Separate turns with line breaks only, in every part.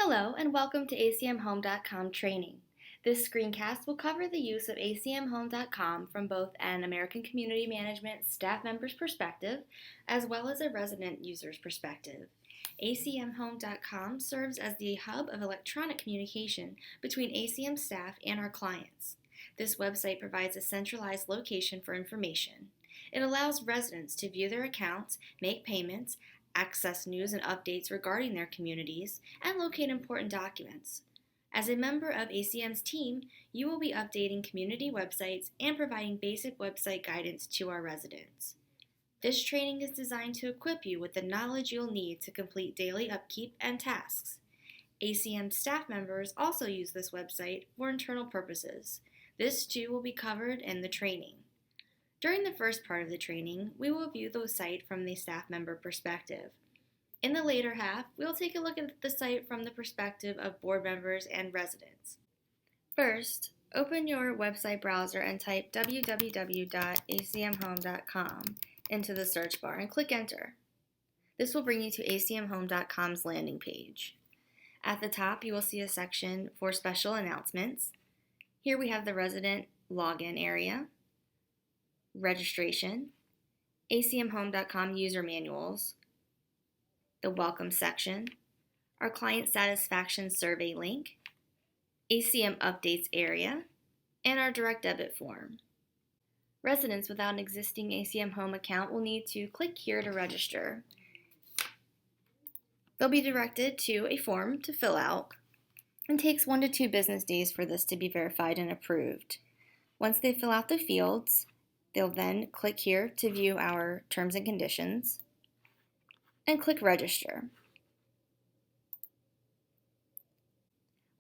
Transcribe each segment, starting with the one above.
Hello and welcome to ACMHOME.com training. This screencast will cover the use of ACMHOME.com from both an American Community Management staff member's perspective as well as a resident user's perspective. ACMHOME.com serves as the hub of electronic communication between ACM staff and our clients. This website provides a centralized location for information. It allows residents to view their accounts, make payments, access news and updates regarding their communities, and locate important documents. As a member of ACM's team, you will be updating community websites and providing basic website guidance to our residents. This training is designed to equip you with the knowledge you'll need to complete daily upkeep and tasks. ACM staff members also use this website for internal purposes. This too will be covered in the training. During the first part of the training, we will view the site from the staff member perspective. In the later half, we'll take a look at the site from the perspective of board members and residents. First, open your website browser and type www.acmhome.com into the search bar and click Enter. This will bring you to acmhome.com's landing page. At the top, you will see a section for special announcements. Here we have the resident login area, registration, acmhome.com user manuals, the welcome section, our client satisfaction survey link, ACM updates area, and our direct debit form. Residents without an existing ACM Home account will need to click here to register. They'll be directed to a form to fill out and takes 1 to 2 business days for this to be verified and approved. Once they fill out the fields, they'll then click here to view our terms and conditions and click Register.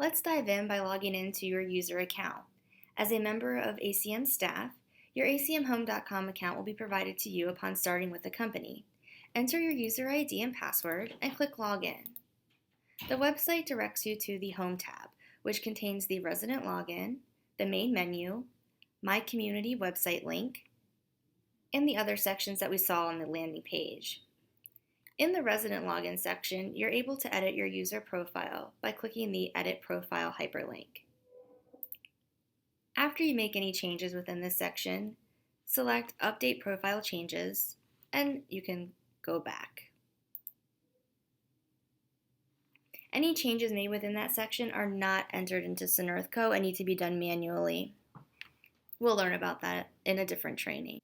Let's dive in by logging into your user account. As a member of ACM staff, your acmhome.com account will be provided to you upon starting with the company. Enter your user ID and password and click Login. The website directs you to the Home tab, which contains the resident login, the main menu, My Community website link, and the other sections that we saw on the landing page. In the resident login section, you're able to edit your user profile by clicking the Edit Profile hyperlink. After you make any changes within this section, select Update Profile Changes, and you can go back. Any changes made within that section are not entered into SNERTHCO and need to be done manually. We'll learn about that in a different training.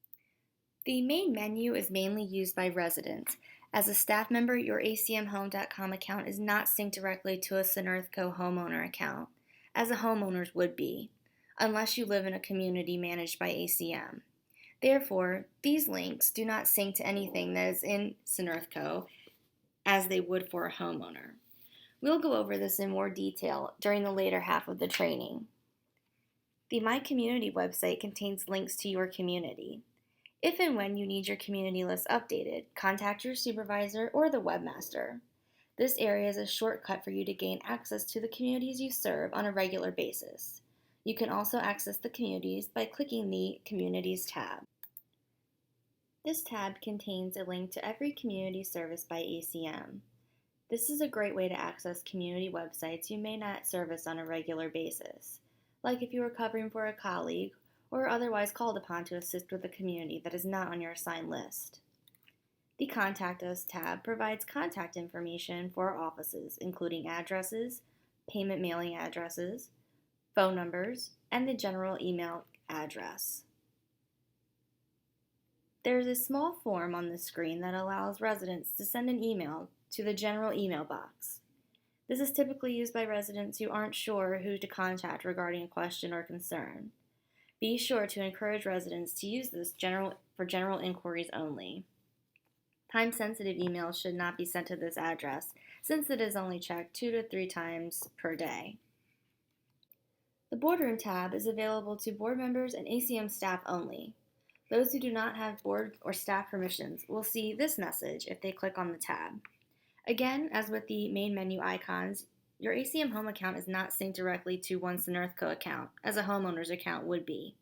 The main menu is mainly used by residents. As a staff member, your acmhome.com account is not synced directly to a SNERTHCO homeowner account, as a homeowner's would be, unless you live in a community managed by ACM. Therefore, these links do not sync to anything that is in SNERTHCO as they would for a homeowner. We'll go over this in more detail during the later half of the training. The My Community website contains links to your community. If and when you need your community list updated, contact your supervisor or the webmaster. This area is a shortcut for you to gain access to the communities you serve on a regular basis. You can also access the communities by clicking the Communities tab. This tab contains a link to every community serviced by ACM. This is a great way to access community websites you may not service on a regular basis, like if you are covering for a colleague or are otherwise called upon to assist with a community that is not on your assigned list. The Contact Us tab provides contact information for our offices, including addresses, payment mailing addresses, phone numbers, and the general email address. There's a small form on the screen that allows residents to send an email to the general email box. This is typically used by residents who aren't sure who to contact regarding a question or concern. Be sure to encourage residents to use this for general inquiries only. Time-sensitive emails should not be sent to this address since it is only checked 2 to 3 times per day. The Boardroom tab is available to board members and ACM staff only. Those who do not have board or staff permissions will see this message if they click on the tab. Again, as with the main menu icons, your ACM Home account is not synced directly to one SNERTHCO account, as a homeowner's account would be.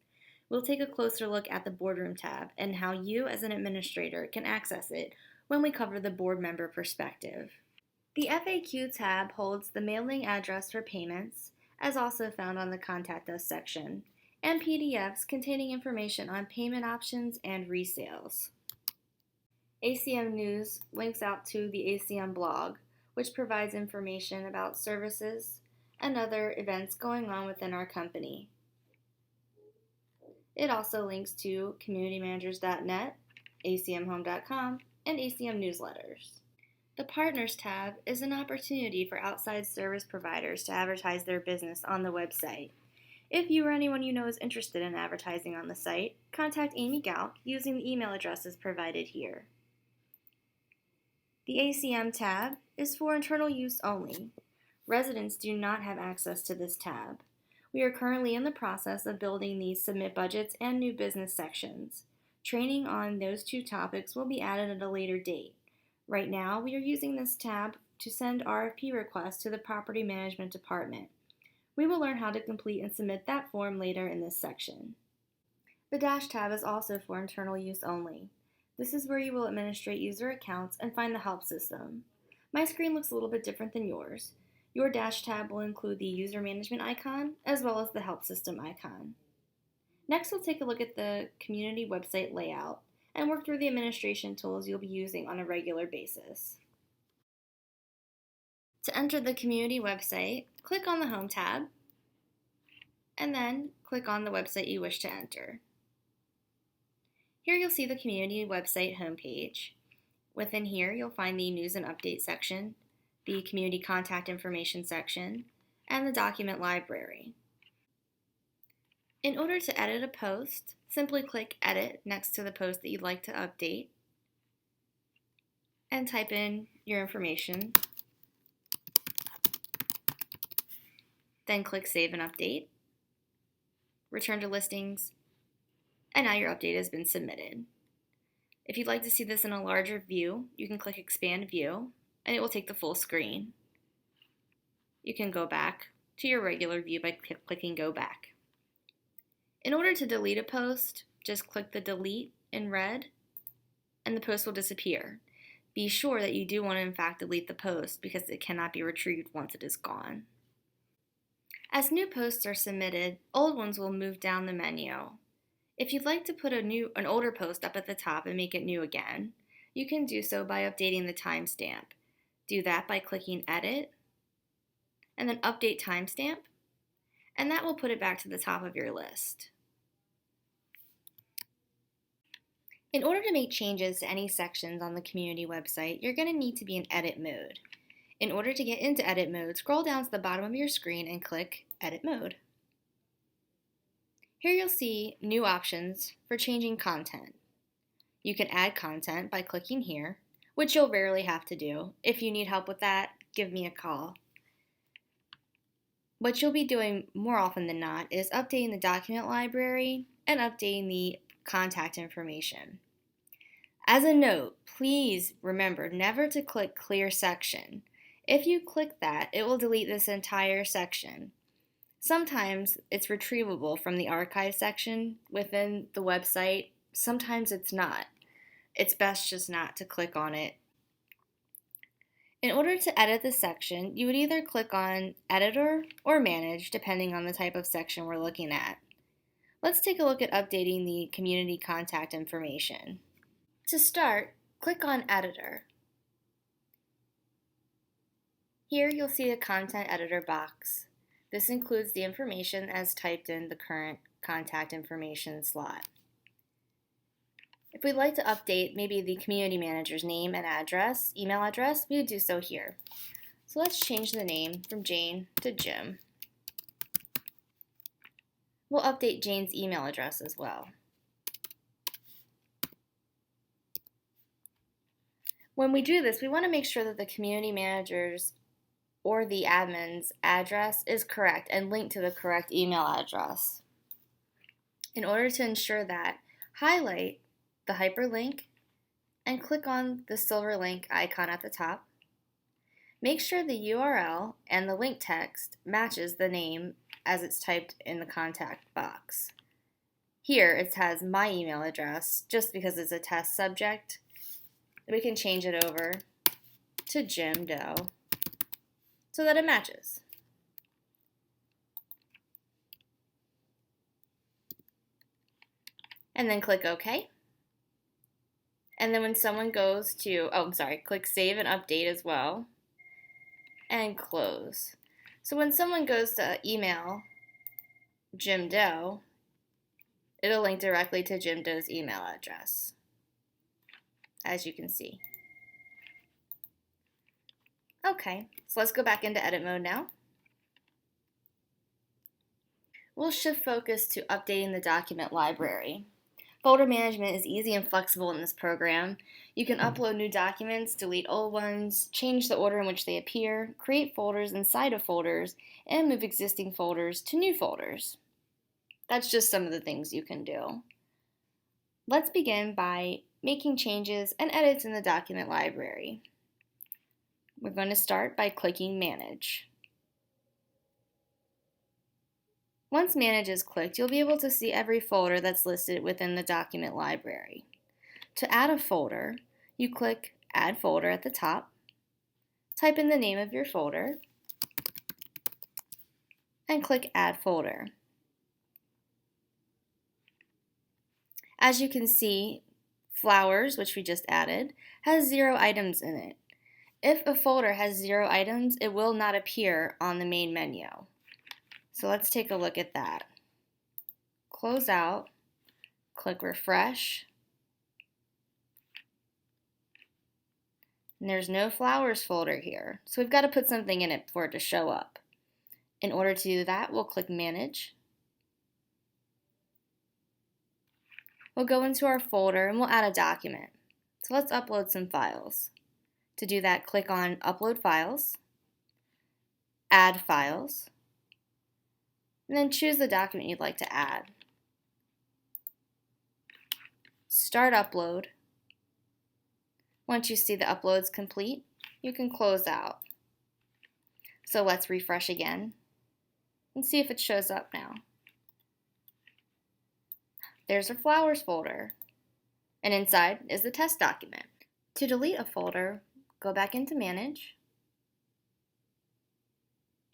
We'll take a closer look at the Boardroom tab and how you as an administrator can access it when we cover the board member perspective. The FAQ tab holds the mailing address for payments, as also found on the Contact Us section, and PDFs containing information on payment options and resales. ACM News links out to the ACM blog, which provides information about services and other events going on within our company. It also links to communitymanagers.net, acmhome.com, and ACM newsletters. The Partners tab is an opportunity for outside service providers to advertise their business on the website. If you or anyone you know is interested in advertising on the site, contact Amy Gout using the email addresses provided here. The ACM tab is for internal use only. Residents do not have access to this tab. We are currently in the process of building these submit budgets and new business sections. Training on those two topics will be added at a later date. Right now, we are using this tab to send RFP requests to the Property Management Department. We will learn how to complete and submit that form later in this section. The Dash tab is also for internal use only. This is where you will administrate user accounts and find the help system. My screen looks a little bit different than yours. Your Dash tab will include the user management icon as well as the help system icon. Next, we'll take a look at the community website layout and work through the administration tools you'll be using on a regular basis. To enter the community website, click on the Home tab, and then click on the website you wish to enter. Here you'll see the community website homepage. Within here, you'll find the News and Update section, the Community Contact Information section, and the Document Library. In order to edit a post, simply click Edit next to the post that you'd like to update and type in your information. Then click Save and Update. Return to Listings, and now your update has been submitted. If you'd like to see this in a larger view, you can click Expand View, and it will take the full screen. You can go back to your regular view by clicking Go Back. In order to delete a post, just click the Delete in red, and the post will disappear. Be sure that you do want to in fact delete the post because it cannot be retrieved once it is gone. As new posts are submitted, old ones will move down the menu. If you'd like to put an older post up at the top and make it new again, you can do so by updating the timestamp. Do that by clicking Edit, and then Update Timestamp, and that will put it back to the top of your list. In order to make changes to any sections on the community website, you're going to need to be in edit mode. In order to get into edit mode, scroll down to the bottom of your screen and click Edit Mode. Here you'll see new options for changing content. You can add content by clicking here, which you'll rarely have to do. If you need help with that, give me a call. What you'll be doing more often than not is updating the document library and updating the contact information. As a note, please remember never to click Clear Section. If you click that, it will delete this entire section. Sometimes it's retrievable from the archive section within the website. Sometimes it's not. It's best just not to click on it. In order to edit the section, you would either click on Editor or Manage, depending on the type of section we're looking at. Let's take a look at updating the community contact information. To start, click on Editor. Here you'll see a Content Editor box. This includes the information as typed in the current contact information slot. If we'd like to update maybe the community manager's name and address, email address, we would do so here. So let's change the name from Jane to Jim. We'll update Jane's email address as well. When we do this, we want to make sure that the community manager's or the admin's address is correct and linked to the correct email address. In order to ensure that, highlight the hyperlink and click on the silver link icon at the top. Make sure the URL and the link text matches the name as it's typed in the contact box. Here it has my email address just because it's a test subject. We can change it over to Jim Doe so that it matches. And then click OK. And then when someone goes to, click Save and Update as well, and close. So when someone goes to email Jim Doe, it'll link directly to Jim Doe's email address, as you can see. Okay, so let's go back into edit mode now. We'll shift focus to updating the document library. Folder management is easy and flexible in this program. You can upload new documents, delete old ones, change the order in which they appear, create folders inside of folders, and move existing folders to new folders. That's just some of the things you can do. Let's begin by making changes and edits in the document library. We're going to start by clicking Manage. Once Manage is clicked, you'll be able to see every folder that's listed within the document library. To add a folder, you click Add Folder at the top, type in the name of your folder, and click Add Folder. As you can see, Flowers, which we just added, has 0 items in it. If a folder has 0 items, it will not appear on the main menu. So let's take a look at that. Close out, click Refresh, and there's no Flowers folder here. So we've got to put something in it for it to show up. In order to do that, we'll click Manage. We'll go into our folder and we'll add a document. So let's upload some files. To do that, click on Upload Files, Add Files, and then choose the document you'd like to add. Start upload. Once you see the uploads complete, you can close out. So let's refresh again and see if it shows up now. There's our Flowers folder, and inside is the test document. To delete a folder, go back into Manage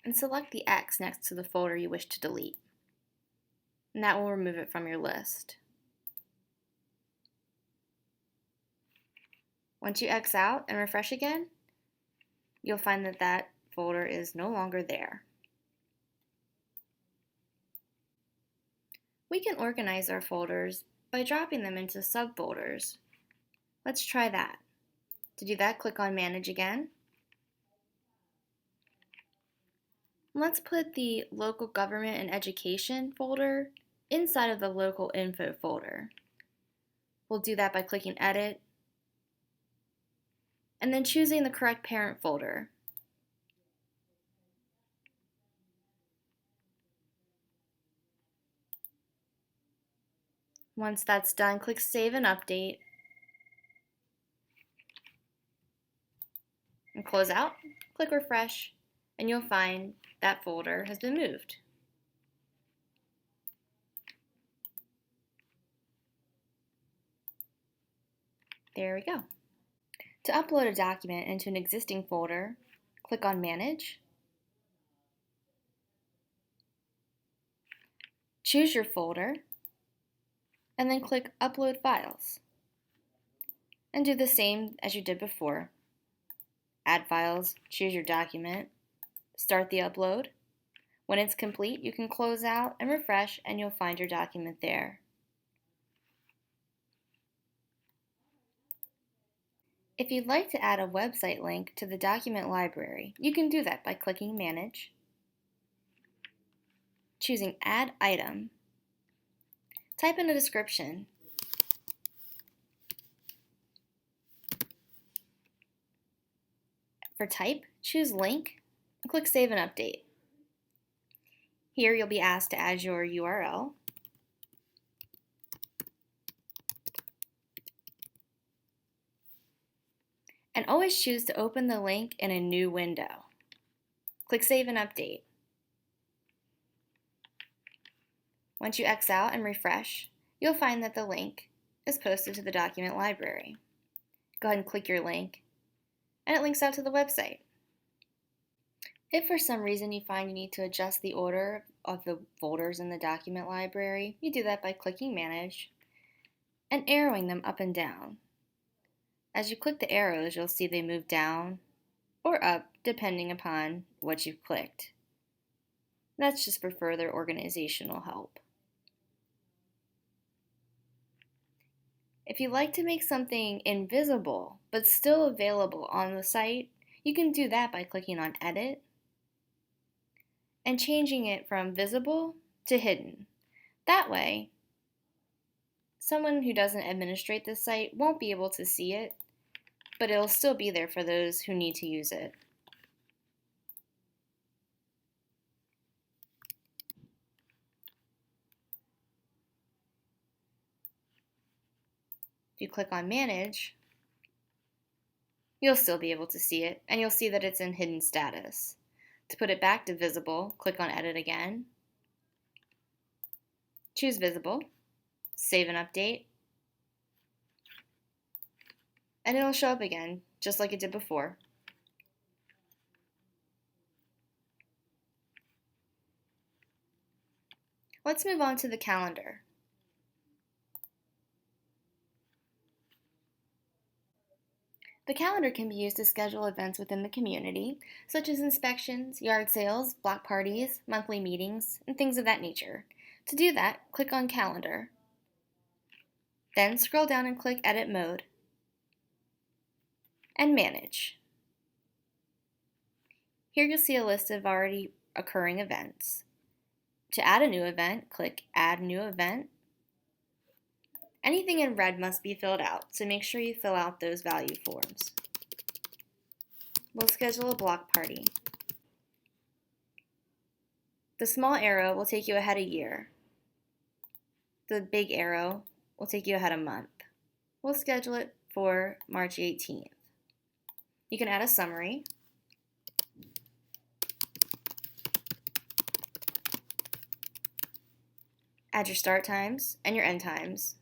and select the X next to the folder you wish to delete, and that will remove it from your list. Once you X out and refresh again, you'll find that that folder is no longer there. We can organize our folders by dropping them into subfolders. Let's try that. To do that, click on Manage again. Let's put the Local Government and Education folder inside of the Local Info folder. We'll do that by clicking Edit and then choosing the correct parent folder. Once that's done, click Save and Update, and close out, click Refresh, and you'll find that folder has been moved. There we go. To upload a document into an existing folder, click on Manage, choose your folder, and then click Upload Files. And do the same as you did before. Add files, choose your document, start the upload. When it's complete, you can close out and refresh, and you'll find your document there. If you'd like to add a website link to the document library, you can do that by clicking Manage, choosing Add Item, type in a description, for type, choose Link, and click Save and Update. Here you'll be asked to add your URL, and always choose to open the link in a new window. Click Save and Update. Once you X out and refresh, you'll find that the link is posted to the document library. Go ahead and click your link, and it links out to the website. If for some reason you find you need to adjust the order of the folders in the document library, you do that by clicking Manage and arrowing them up and down. As you click the arrows, you'll see they move down or up depending upon what you've clicked. That's just for further organizational help. If you'd like to make something invisible but still available on the site, you can do that by clicking on Edit and changing it from visible to hidden. That way, someone who doesn't administrate this site won't be able to see it, but it'll still be there for those who need to use it. If you click on Manage, you'll still be able to see it, and you'll see that it's in hidden status. To put it back to visible, click on Edit again, choose Visible, save and update, and it'll show up again, just like it did before. Let's move on to the calendar. The calendar can be used to schedule events within the community, such as inspections, yard sales, block parties, monthly meetings, and things of that nature. To do that, click on Calendar. Then scroll down and click Edit Mode and Manage. Here you'll see a list of already occurring events. To add a new event, click Add New Event. Anything in red must be filled out, so make sure you fill out those value forms. We'll schedule a block party. The small arrow will take you ahead a year. The big arrow will take you ahead a month. We'll schedule it for March 18th. You can add a summary. Add your start times and your end times.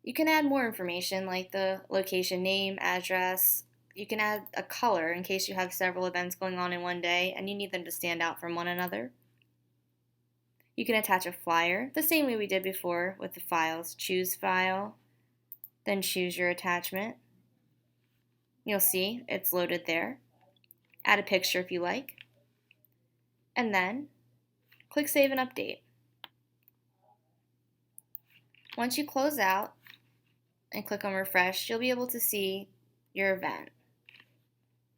You can add more information like the location name, address. You can add a color in case you have several events going on in one day and you need them to stand out from one another. You can attach a flyer, the same way we did before with the files. Choose File, then choose your attachment. You'll see it's loaded there. Add a picture if you like, and then click Save and Update. Once you close out and click on Refresh, you'll be able to see your event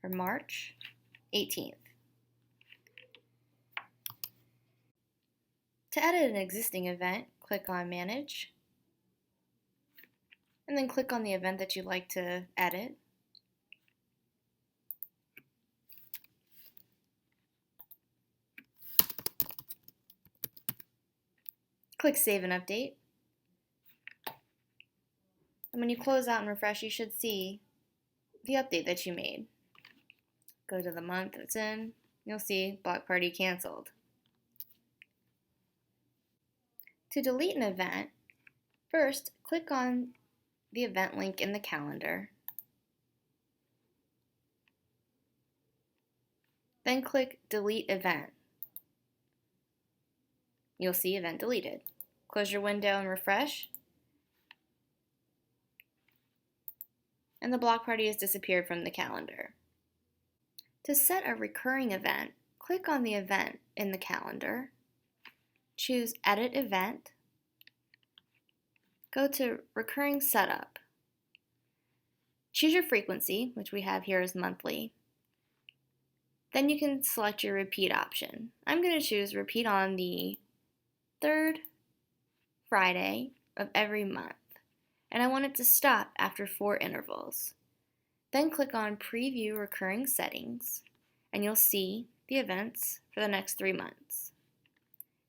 for March 18th. To edit an existing event, click on Manage, and then click on the event that you'd like to edit. Click Save and Update. And when you close out and refresh, you should see the update that you made. Go to the month it's in, you'll see block party canceled. To delete an event, first click on the event link in the calendar. Then click Delete Event. You'll see event deleted. Close your window and refresh, and the block party has disappeared from the calendar. To set a recurring event, click on the event in the calendar, choose Edit Event, go to Recurring Setup. Choose your frequency, which we have here as monthly. Then you can select your repeat option. I'm going to choose repeat on the third Friday of every month, and I want it to stop after 4 intervals. Then click on Preview Recurring Settings, and you'll see the events for the next 3 months.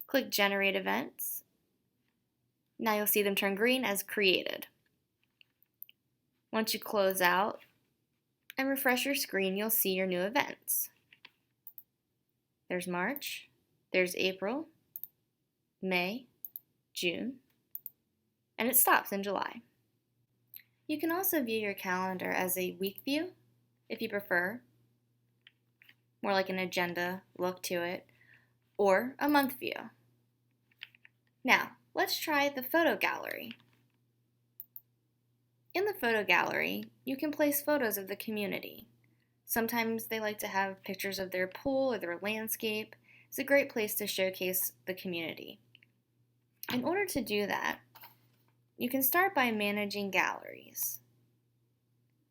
Click Generate Events. Now you'll see them turn green as created. Once you close out and refresh your screen, you'll see your new events. There's March, there's April, May, June, and it stops in July. You can also view your calendar as a week view, if you prefer, more like an agenda look to it, or a month view. Now, let's try the photo gallery. In the photo gallery, you can place photos of the community. Sometimes they like to have pictures of their pool or their landscape. It's a great place to showcase the community. In order to do that, you can start by managing galleries.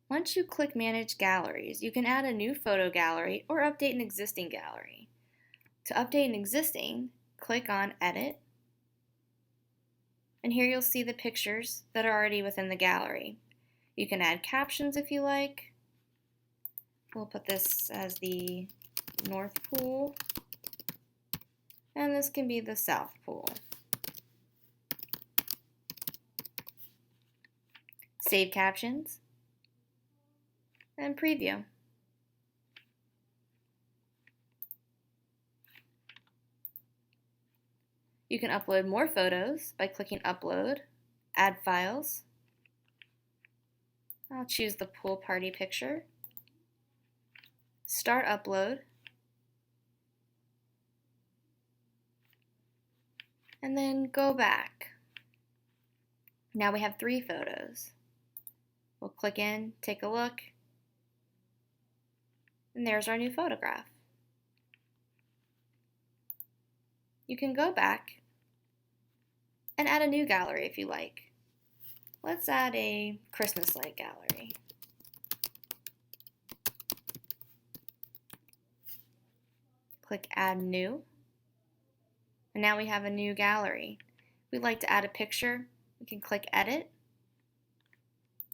Once you click Manage Galleries, you can add a new photo gallery or update an existing gallery. To update an existing, click on Edit, and here you'll see the pictures that are already within the gallery. You can add captions if you like. We'll put this as the North Pool, and this can be the South Pool. Save captions, and preview. You can upload more photos by clicking Upload, Add Files. I'll choose the pool party picture. Start upload. And then go back. Now we have 3 photos. We'll click in, take a look, and there's our new photograph. You can go back and add a new gallery if you like. Let's add a Christmas light gallery. Click Add New, and now we have a new gallery. If we'd like to add a picture, we can click Edit,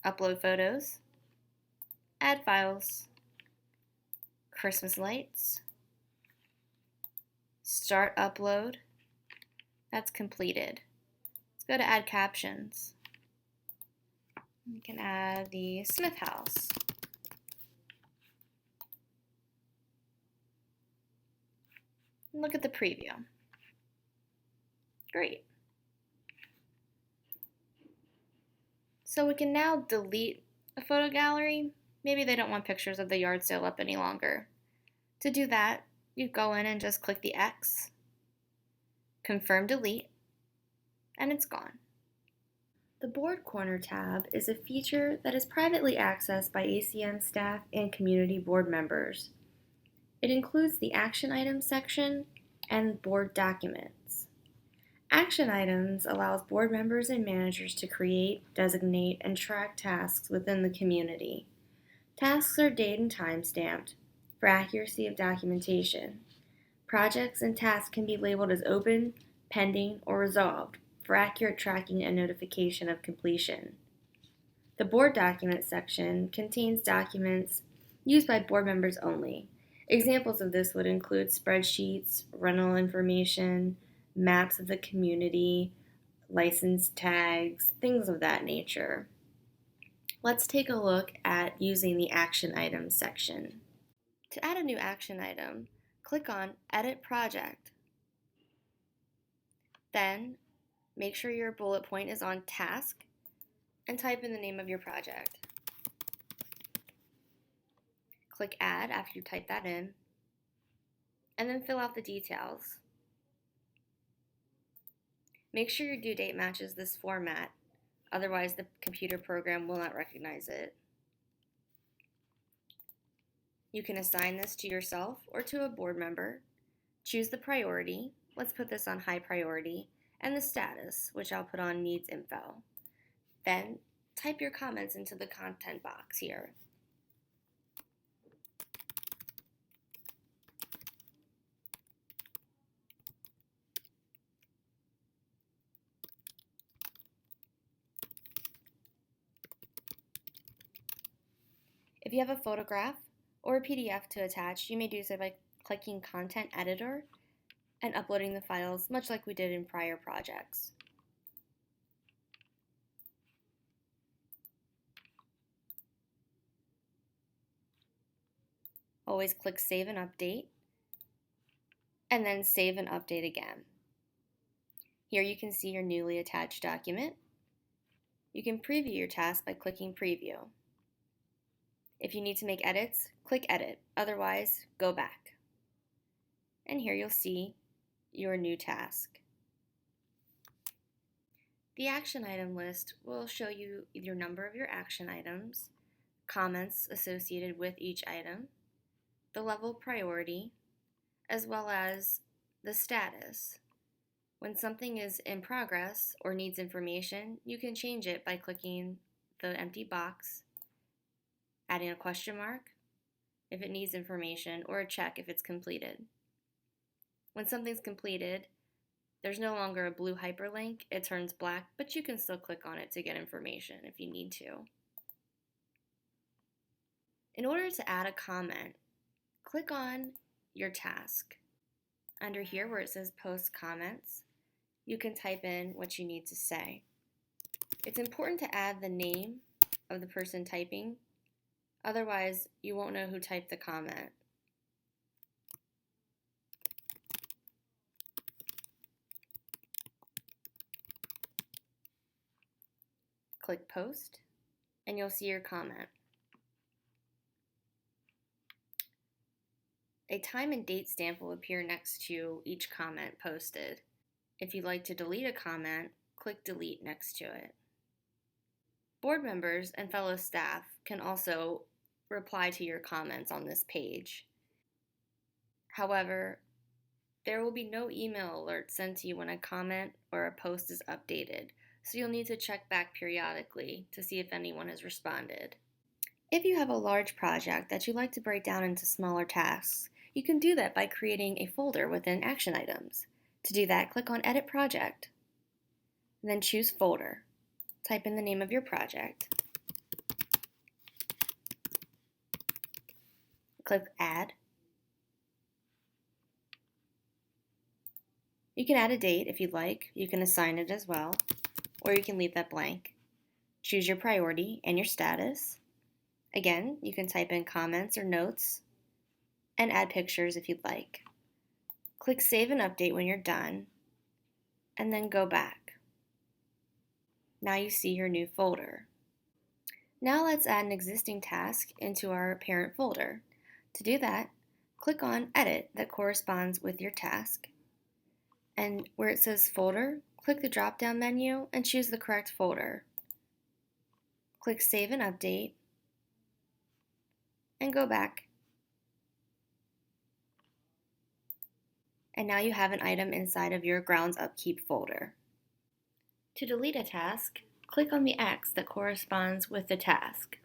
Upload Photos, Add Files, Christmas Lights, Start Upload. That's completed. Let's go to Add Captions. We can add the Smith House. And look at the preview. Great. So we can now delete a photo gallery. Maybe they don't want pictures of the yard sale up any longer. To do that, you go in and just click the X, confirm delete, and it's gone. The Board Corner tab is a feature that is privately accessed by ACM staff and community board members. It includes the Action Items section and Board Documents. Action Items allows board members and managers to create, designate, and track tasks within the community. Tasks are date and time stamped for accuracy of documentation. Projects and tasks can be labeled as open, pending, or resolved for accurate tracking and notification of completion. The Board Documents section contains documents used by board members only. Examples of this would include spreadsheets, rental information, maps of the community, license tags, things of that nature. Let's take a look at using the Action Items section. To add a new action item, click on Edit Project. Then, make sure your bullet point is on Task and type in the name of your project. Click Add after you type that in, and then fill out the details. Make sure your due date matches this format, otherwise the computer program will not recognize it. You can assign this to yourself or to a board member. Choose the priority, let's put this on high priority, and the status, which I'll put on needs info. Then type your comments into the content box here. If you have a photograph or a PDF to attach, you may do so by clicking Content Editor and uploading the files, much like we did in prior projects. Always click Save and Update, and then Save and Update again. Here you can see your newly attached document. You can preview your task by clicking Preview. If you need to make edits, click Edit. Otherwise, go back. And here you'll see your new task. The action item list will show you your number of your action items, comments associated with each item, the level of priority, as well as the status. When something is in progress or needs information, you can change it by clicking the empty box, adding a question mark if it needs information, or a check if it's completed. When something's completed, there's no longer a blue hyperlink, it turns black, but you can still click on it to get information if you need to. In order to add a comment, click on your task. Under here where it says Post Comments, you can type in what you need to say. It's important to add the name of the person typing, otherwise you won't know who typed the comment. Click Post, and you'll see your comment. A time and date stamp will appear next to each comment posted. If you'd like to delete a comment, click Delete next to it. Board members and fellow staff can also reply to your comments on this page. However, there will be no email alert sent to you when a comment or a post is updated, so you'll need to check back periodically to see if anyone has responded. If you have a large project that you'd like to break down into smaller tasks, you can do that by creating a folder within Action Items. To do that, click on Edit Project, and then choose Folder. Type in the name of your project. Click Add. You can add a date if you'd like. You can assign it as well, or you can leave that blank. Choose your priority and your status. Again, you can type in comments or notes and add pictures if you'd like. Click Save and Update when you're done, and then go back. Now you see your new folder. Now let's add an existing task into our parent folder. To do that, click on Edit that corresponds with your task, and where it says Folder, click the drop-down menu and choose the correct folder. Click Save and Update, and go back. And now you have an item inside of your Grounds Upkeep folder. To delete a task, click on the X that corresponds with the task.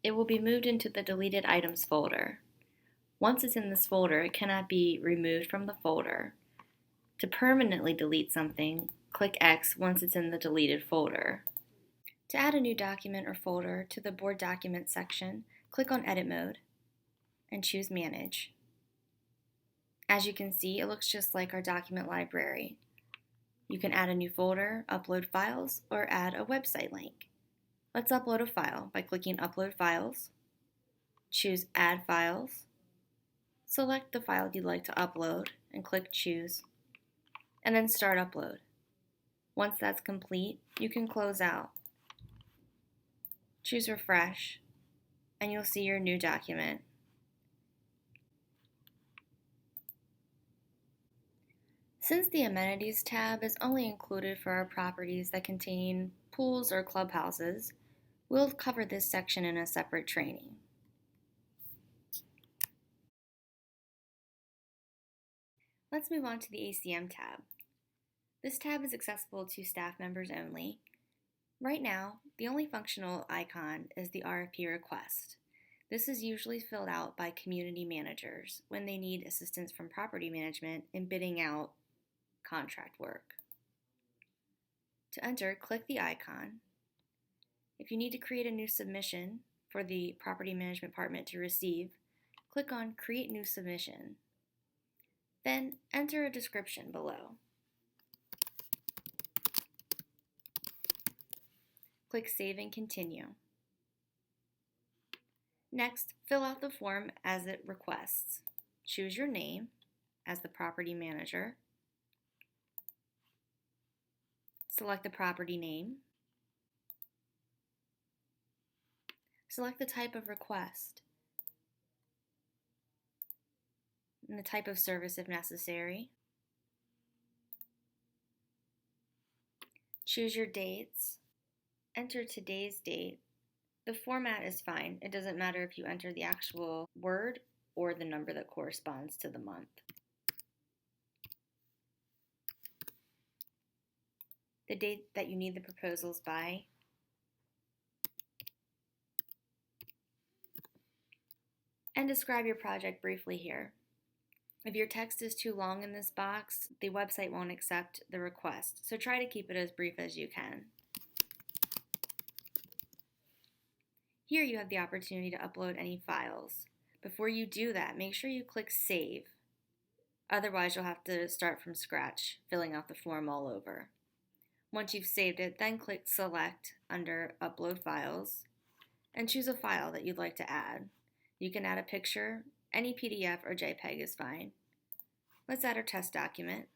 It will be moved into the Deleted Items folder. Once it's in this folder, it cannot be removed from the folder. To permanently delete something, click X once it's in the deleted folder. To add a new document or folder to the Board Documents section, click on Edit Mode and choose Manage. As you can see, it looks just like our document library. You can add a new folder, upload files, or add a website link. Let's upload a file by clicking Upload Files, choose Add Files, select the file you'd like to upload, and click Choose, and then Start Upload. Once that's complete, you can close out. Choose Refresh, and you'll see your new document. Since the Amenities tab is only included for our properties that contain pools or clubhouses, we'll cover this section in a separate training. Let's move on to the ACM tab. This tab is accessible to staff members only. Right now, the only functional icon is the RFP request. This is usually filled out by community managers when they need assistance from property management in bidding out contract work. To enter, click the icon. If you need to create a new submission for the property management department to receive, click on Create New Submission. Then enter a description below. Click Save and Continue. Next, fill out the form as it requests. Choose your name as the property manager. Select the property name. Select the type of request and the type of service if necessary. Choose your dates. Enter today's date. The format is fine. It doesn't matter if you enter the actual word or the number that corresponds to the month. The date that you need the proposals by. And describe your project briefly here. If your text is too long in this box, the website won't accept the request, so try to keep it as brief as you can. Here you have the opportunity to upload any files. Before you do that, make sure you click Save. Otherwise, you'll have to start from scratch, filling out the form all over. Once you've saved it, then click Select under Upload Files and choose a file that you'd like to add. You can add a picture, any PDF or JPEG is fine. Let's add our test document.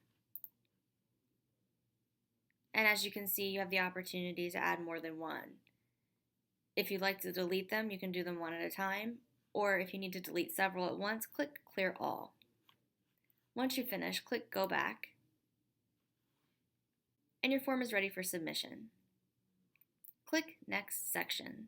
And as you can see, you have the opportunity to add more than one. If you'd like to delete them, you can do them one at a time, or if you need to delete several at once, click Clear All. Once you finish, click Go Back, and your form is ready for submission. Click Next Section.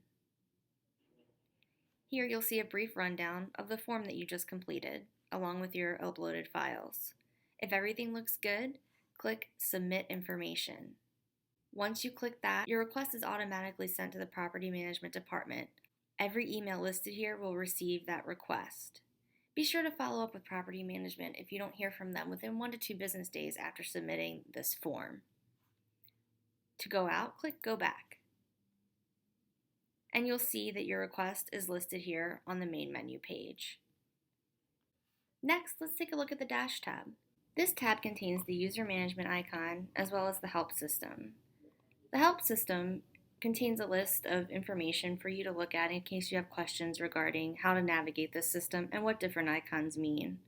Here you'll see a brief rundown of the form that you just completed, along with your uploaded files. If everything looks good, click Submit Information. Once you click that, your request is automatically sent to the Property Management Department. Every email listed here will receive that request. Be sure to follow up with Property Management if you don't hear from them within 1 to 2 business days after submitting this form. To go out, click Go Back. And you'll see that your request is listed here on the main menu page. Next, let's take a look at the Dash tab. This tab contains the user management icon as well as the help system. The help system contains a list of information for you to look at in case you have questions regarding how to navigate this system and what different icons mean.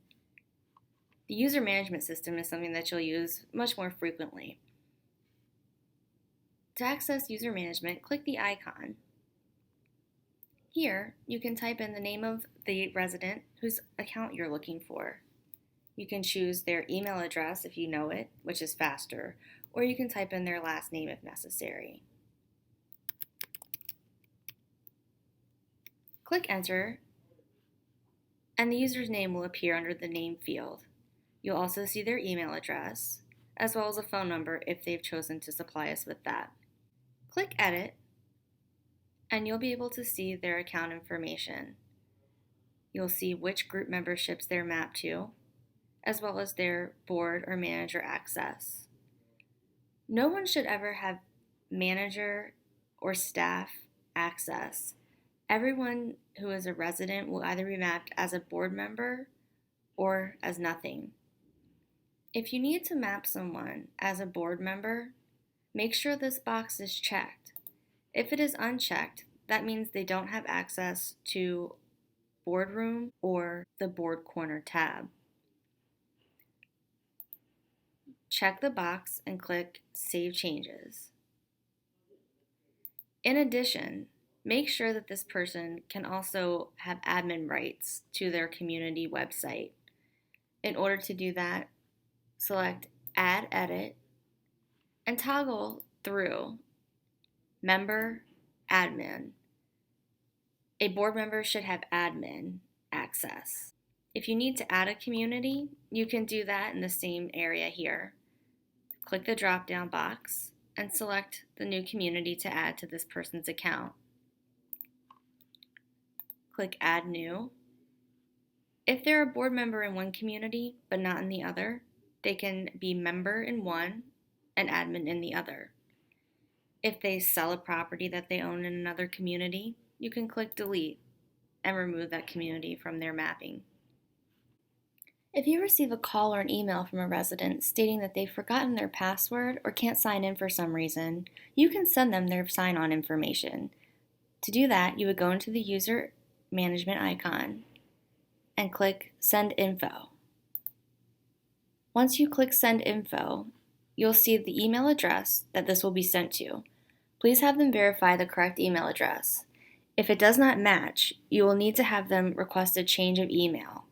The user management system is something that you'll use much more frequently. To access user management, click the icon. Here, you can type in the name of the resident whose account you're looking for. You can choose their email address if you know it, which is faster, or you can type in their last name if necessary. Click Enter, and the user's name will appear under the name field. You'll also see their email address, as well as a phone number if they've chosen to supply us with that. Click Edit, and you'll be able to see their account information. You'll see which group memberships they're mapped to, as well as their board or manager access. No one should ever have manager or staff access. Everyone who is a resident will either be mapped as a board member or as nothing. If you need to map someone as a board member, make sure this box is checked. If it is unchecked, that means they don't have access to Boardroom or the Board Corner tab. Check the box and click Save Changes. In addition, make sure that this person can also have admin rights to their community website. In order to do that, select Add Edit and toggle through Member, Admin. A board member should have admin access. If you need to add a community, you can do that in the same area here. Click the drop-down box and select the new community to add to this person's account. Click Add New. If they're a board member in one community but not in the other, they can be member in one and admin in the other. If they sell a property that they own in another community, you can click Delete and remove that community from their mapping. If you receive a call or an email from a resident stating that they've forgotten their password or can't sign in for some reason, you can send them their sign-on information. To do that, you would go into the user management icon and click Send Info. Once you click Send Info, you'll see the email address that this will be sent to. Please have them verify the correct email address. If it does not match, you will need to have them request a change of email.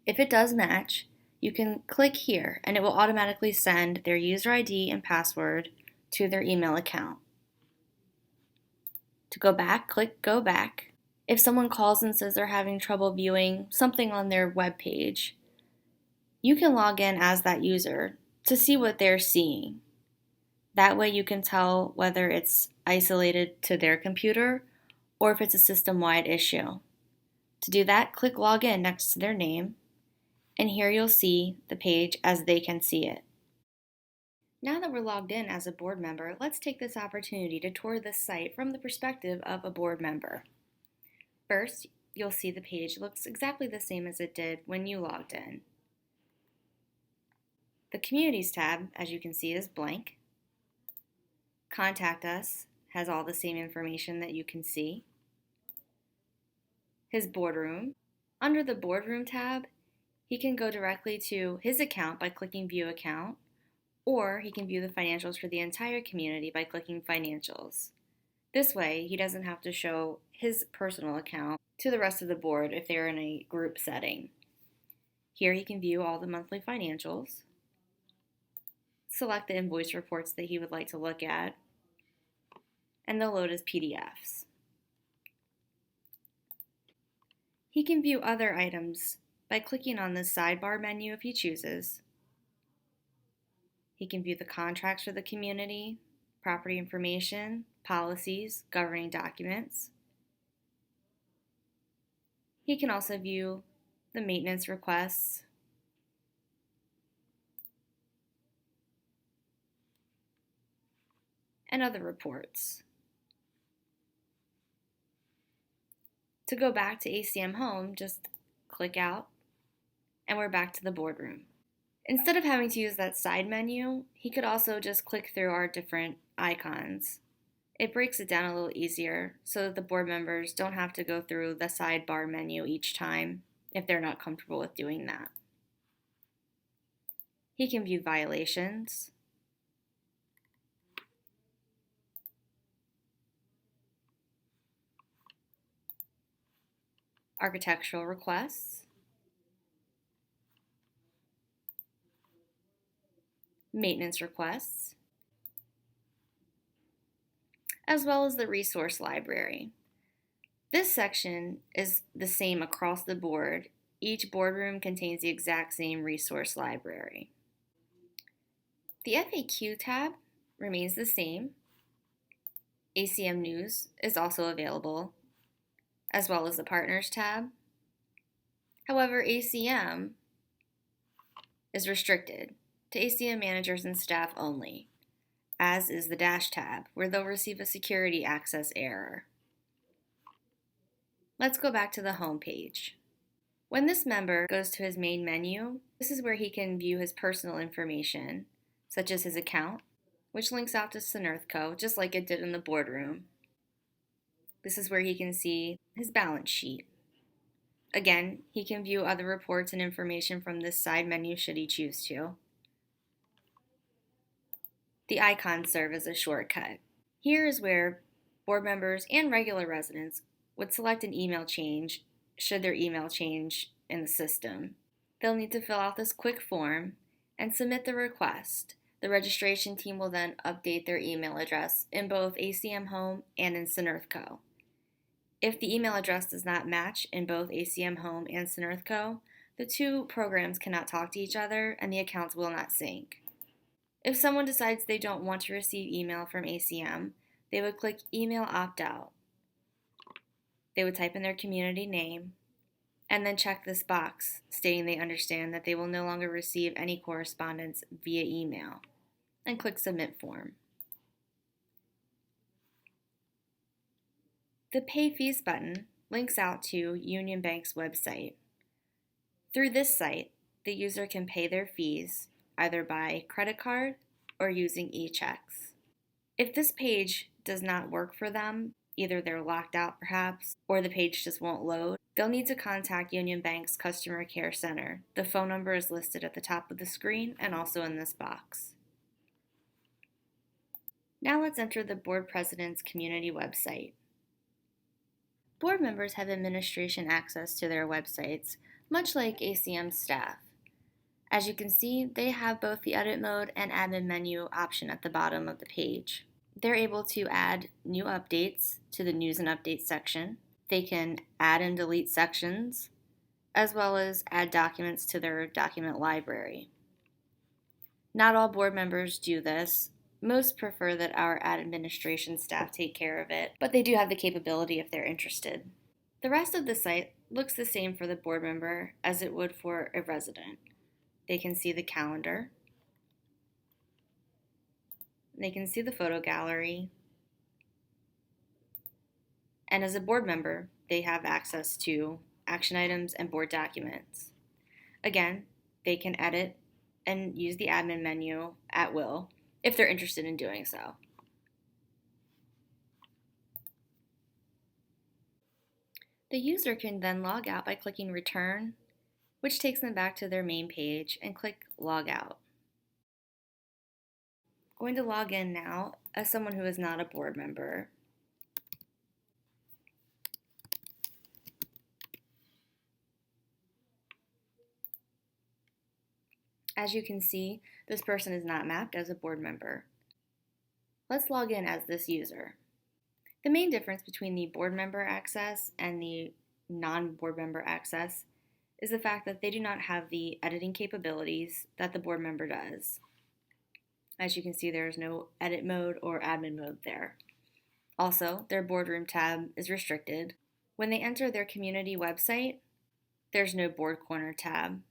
If it does match, you can click here and it will automatically send their user ID and password to their email account. To go back, click Go Back. If someone calls and says they're having trouble viewing something on their web page, you can log in as that user to see what they're seeing. That way you can tell whether it's isolated to their computer or if it's a system-wide issue. To do that, click Login next to their name, and here you'll see the page as they can see it. Now that we're logged in as a board member, let's take this opportunity to tour this site from the perspective of a board member. First, you'll see the page looks exactly the same as it did when you logged in. The Communities tab, as you can see, is blank. Contact Us has all the same information that you can see. His boardroom. Under the Boardroom tab, he can go directly to his account by clicking View Account, or he can view the financials for the entire community by clicking Financials. This way, he doesn't have to show his personal account to the rest of the board if they're in a group setting. Here he can view all the monthly financials, select the invoice reports that he would like to look at, and they'll load as PDFs. He can view other items by clicking on the sidebar menu if he chooses. He can view the contracts for the community, property information, policies, governing documents. He can also view the maintenance requests, and other reports. To go back to ACM Home, just click out, and we're back to the boardroom. Instead of having to use that side menu, he could also just click through our different icons. It breaks it down a little easier so that the board members don't have to go through the sidebar menu each time if they're not comfortable with doing that. He can view violations, architectural requests, maintenance requests, as well as the resource library. This section is the same across the board. Each boardroom contains the exact same resource library. The FAQ tab remains the same. ACM News is also available, as well as the Partners tab. However, ACM is restricted to ACM managers and staff only, as is the Dash tab, where they'll receive a security access error. Let's go back to the home page. When this member goes to his main menu, this is where he can view his personal information, such as his account, which links out to SNRTHCO, just like it did in the boardroom. This is where he can see his balance sheet. Again, he can view other reports and information from this side menu should he choose to. The icons serve as a shortcut. Here is where board members and regular residents would select an email change should their email change in the system. They'll need to fill out this quick form and submit the request. The registration team will then update their email address in both ACM Home and in SNRTHCO. If the email address does not match in both ACM Home and SNRTHCO, the two programs cannot talk to each other and the accounts will not sync. If someone decides they don't want to receive email from ACM, they would click Email Opt-out. They would type in their community name and then check this box stating they understand that they will no longer receive any correspondence via email, and click Submit Form. The Pay Fees button links out to Union Bank's website. Through this site, the user can pay their fees either by credit card or using e-checks. If this page does not work for them, either they're locked out perhaps, or the page just won't load, they'll need to contact Union Bank's Customer Care Center. The phone number is listed at the top of the screen and also in this box. Now let's enter the board president's community website. Board members have administration access to their websites, much like ACM staff. As you can see, they have both the edit mode and admin menu option at the bottom of the page. They're able to add new updates to the news and updates section. They can add and delete sections, as well as add documents to their document library. Not all board members do this. Most prefer that our administration staff take care of it, but they do have the capability if they're interested. The rest of the site looks the same for the board member as it would for a resident. They can see the calendar. They can see the photo gallery. And as a board member, they have access to action items and board documents. Again, they can edit and use the admin menu at will if they're interested in doing so. The user can then log out by clicking Return, which takes them back to their main page, and click Log Out. I'm going to log in now as someone who is not a board member. As you can see, this person is not mapped as a board member. Let's log in as this user. The main difference between the board member access and the non-board member access is the fact that they do not have the editing capabilities that the board member does. As you can see, there is no edit mode or admin mode there. Also, their boardroom tab is restricted. When they enter their community website, there's no board corner tab.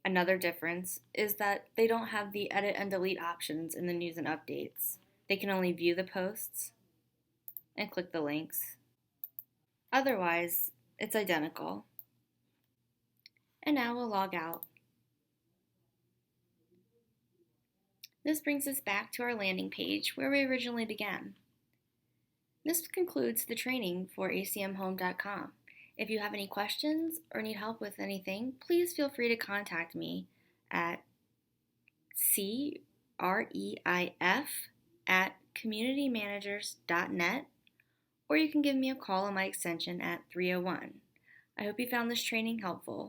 Another difference is that they don't have the edit and delete options in the news and updates. They can only view the posts and click the links. Otherwise, it's identical. And now we'll log out. This brings us back to our landing page where we originally began. This concludes the training for ACMHOME.com. If you have any questions or need help with anything, please feel free to contact me at creif@communitymanagers.net, or you can give me a call on my extension at 301. I hope you found this training helpful.